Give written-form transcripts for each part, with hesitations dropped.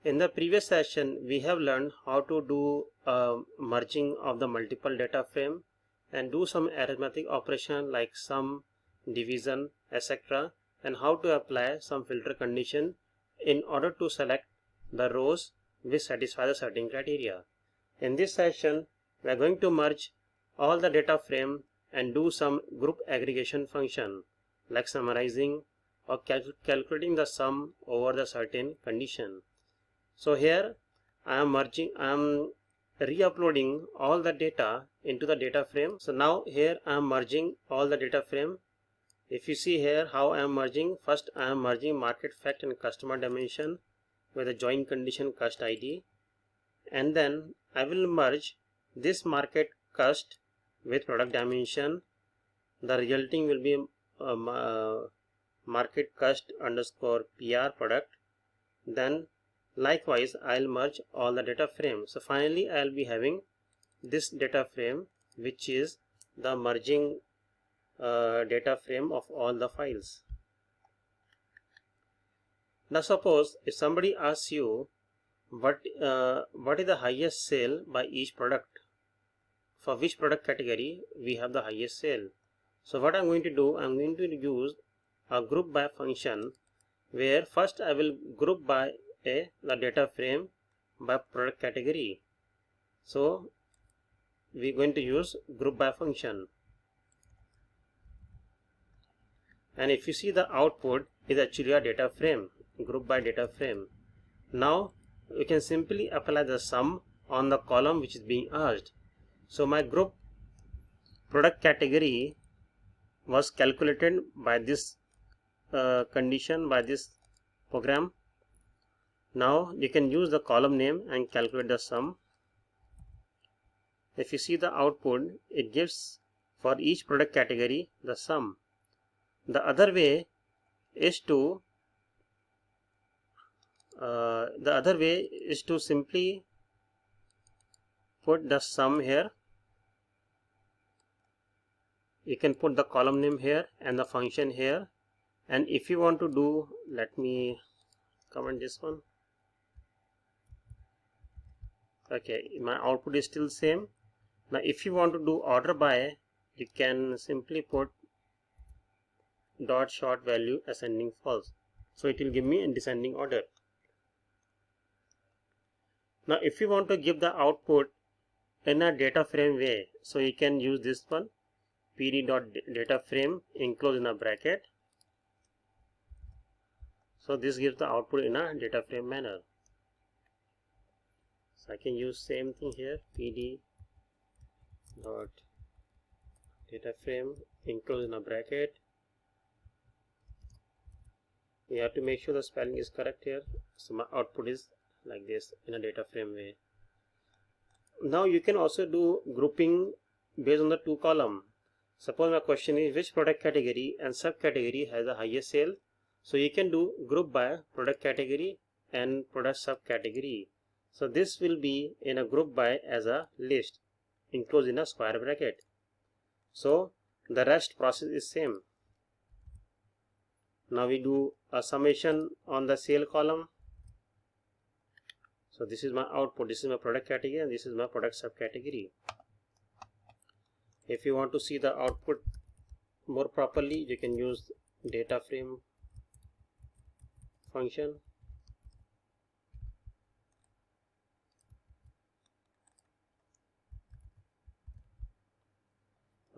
In the previous session, we have learned how to do merging of the multiple data frame and do some arithmetic operation like sum, division, etc., and how to apply some filter condition in order to select the rows which satisfy the certain criteria. In this session, we are going to merge all the data frame and do some group aggregation function like summarizing or calculating the sum over the certain condition. So here I am re-uploading all the data into the data frame. So now here I am merging all the data frame. If you see here how I am merging, first I am merging market fact and customer dimension with a join condition cust ID, and then I will merge this market cust with product dimension. The resulting will be market cust underscore PR product. Then likewise I'll merge all the data frame. So finally I'll be having this data frame, which is the merging data frame of all the files. Now suppose if somebody asks you what is the highest sale by each product, for which product category we have the highest sale. So what I'm going to do, I'm going to use a group by function where first I will group by the data frame by product category. So we're going to use group by function, and if you see the output is actually a data frame, group by data frame. Now we can simply apply the sum on the column which is being asked. So my group product category was calculated by this condition, by this program. Now you can use the column name and calculate the sum. If you see the output, it gives for each product category the sum. The other way is to simply put the sum here. You can put the column name here and the function here, and if you want to do, let me comment this one. Okay, my output is still same. Now if you want to do order by, you can simply put dot short value ascending false, so it will give me in descending order. Now if you want to give the output in a data frame way, so you can use this one, pd.data frame enclosed in a bracket. So this gives the output in a data frame manner. So I can use same thing here, pd dot data frame enclosed in a bracket. You have to make sure the spelling is correct here. So my output is like this in a data frame way. Now you can also do grouping based on the two column. Suppose my question is which product category and subcategory has the highest sale. So you can do group by product category and product subcategory. So this will be in a group by as a list enclosed in a square bracket. So the rest process is same. Now we do a summation on the sale column. So this is my output, this is my product category, and this is my product subcategory. If you want to see the output more properly, you can use data frame function.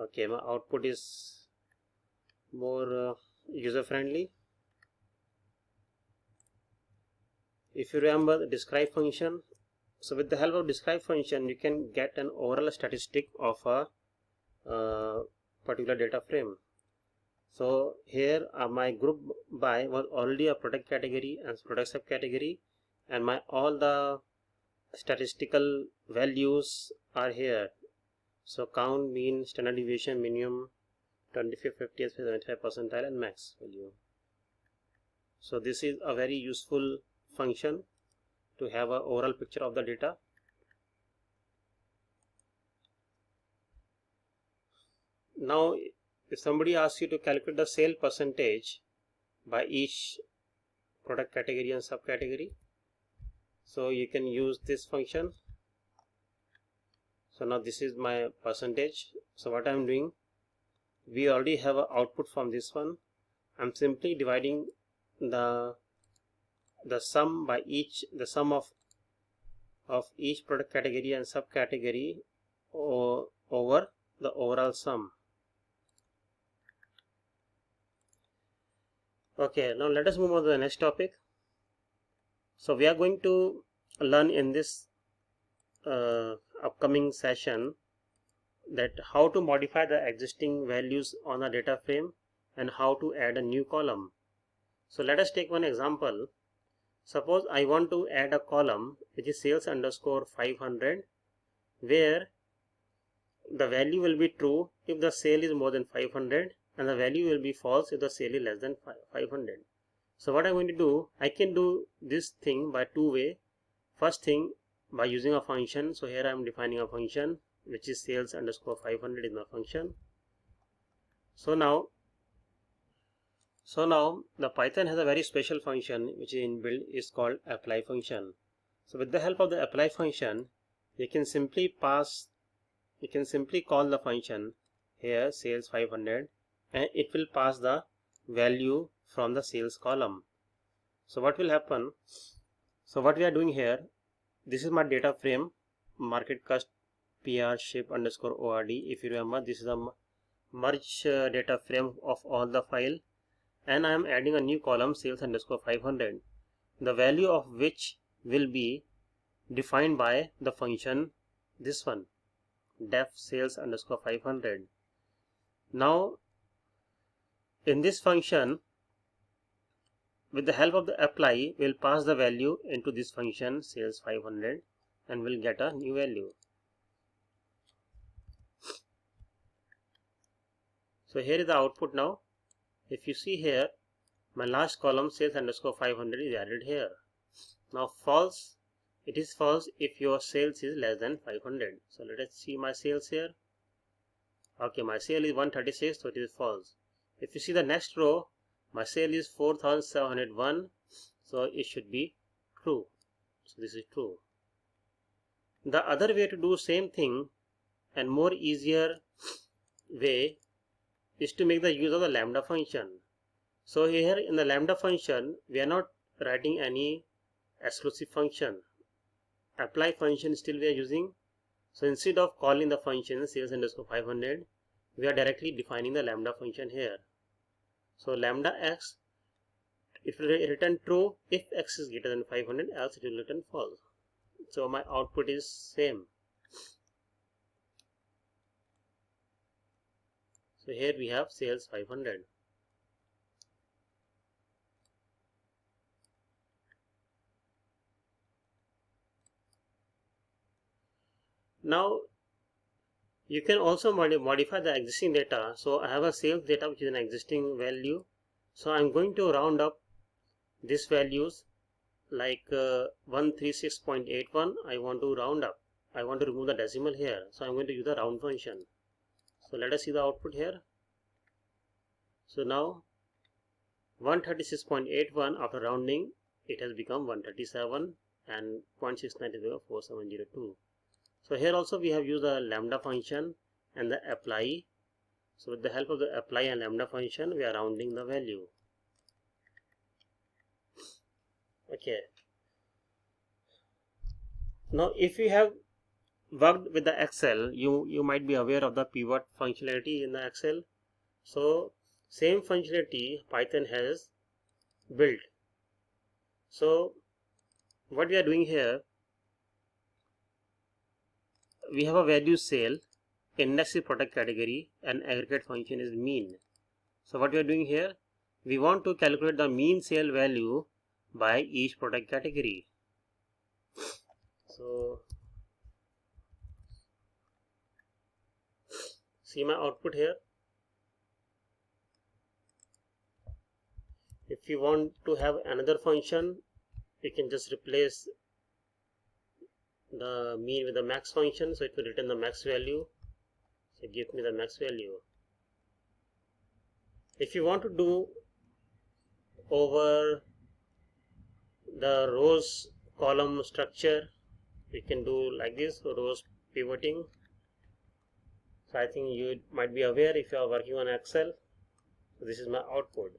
Okay, my output is more user friendly. If you remember the describe function, so with the help of describe function you can get an overall statistic of a particular data frame. So here my group by was already a product category and product subcategory, and my all the statistical values are here. So count, mean, standard deviation, minimum, 25, 50th, 75th percentile, and max value. So this is a very useful function to have an overall picture of the data. Now if somebody asks you to calculate the sale percentage by each product category and subcategory, So you can use this function. So now this is my percentage. So what I'm doing, we already have an output from this one. I'm simply dividing the sum by the sum of each product category and subcategory over the overall sum. Okay, now let us move on to the next topic. So we are going to learn in this upcoming session that how to modify the existing values on a data frame and how to add a new column. So let us take one example. Suppose I want to add a column which is sales underscore 500, where the value will be true if the sale is more than 500 and the value will be false if the sale is less than 500. So what I'm going to do, I can do this thing by two ways. First thing, by using a function. So here I am defining a function which is sales underscore 500 is my function. So now the Python has a very special function which is inbuilt, is called apply function. So with the help of the apply function, you can simply call the function here sales 500 and it will pass the value from the sales column. So what will happen? So what we are doing here, this is my data frame market cost PR ship underscore ORD. If you remember, this is a merge data frame of all the file, and I am adding a new column sales underscore 500, the value of which will be defined by the function this one, def sales underscore 500. Now in this function, with the help of the apply, we'll pass the value into this function sales 500 and we'll get a new value. So here is the output now. If you see here, my last column sales underscore 500 is added here. Now false, it is false if your sales is less than 500. So let us see my sales here. Okay, my sale is 136, so it is false. If you see the next row, my sale is 4701, so it should be true. So this is true. The other way to do same thing and more easier way is to make the use of the lambda function. So here in the lambda function, we are not writing any exclusive function. Apply function still we are using. So instead of calling the function sales underscore 500, we are directly defining the lambda function here. So lambda x, it will return true if x is greater than 500, else it will return false. So my output is same. So here we have sales 500. Now you can also modify the existing data. So I have a sales data which is an existing value. So I'm going to round up these values like 136.81. I want to round up. I want to remove the decimal here. So I'm going to use the round function. So let us see the output here. So now 136.81 after rounding, it has become 137 and 0.69 is 4702. So here also we have used the lambda function and the apply. So with the help of the apply and lambda function, we are rounding the value. Okay. Now if you have worked with the Excel, you might be aware of the pivot functionality in the Excel. So same functionality Python has built. So what we are doing here, we have a value sale, index is product category, and aggregate function is mean. So what we are doing here, we want to calculate the mean sale value by each product category. So see my output here. If you want to have another function, you can just replace the mean with the max function, so it will return the max value. So give me the max value. If you want to do over the rows column structure, we can do like this, rows pivoting. So I think you might be aware if you are working on Excel. So this is my output.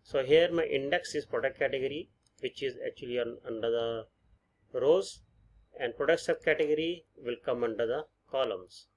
So here my index is product category, which is actually under the rows, and product subcategory will come under the columns.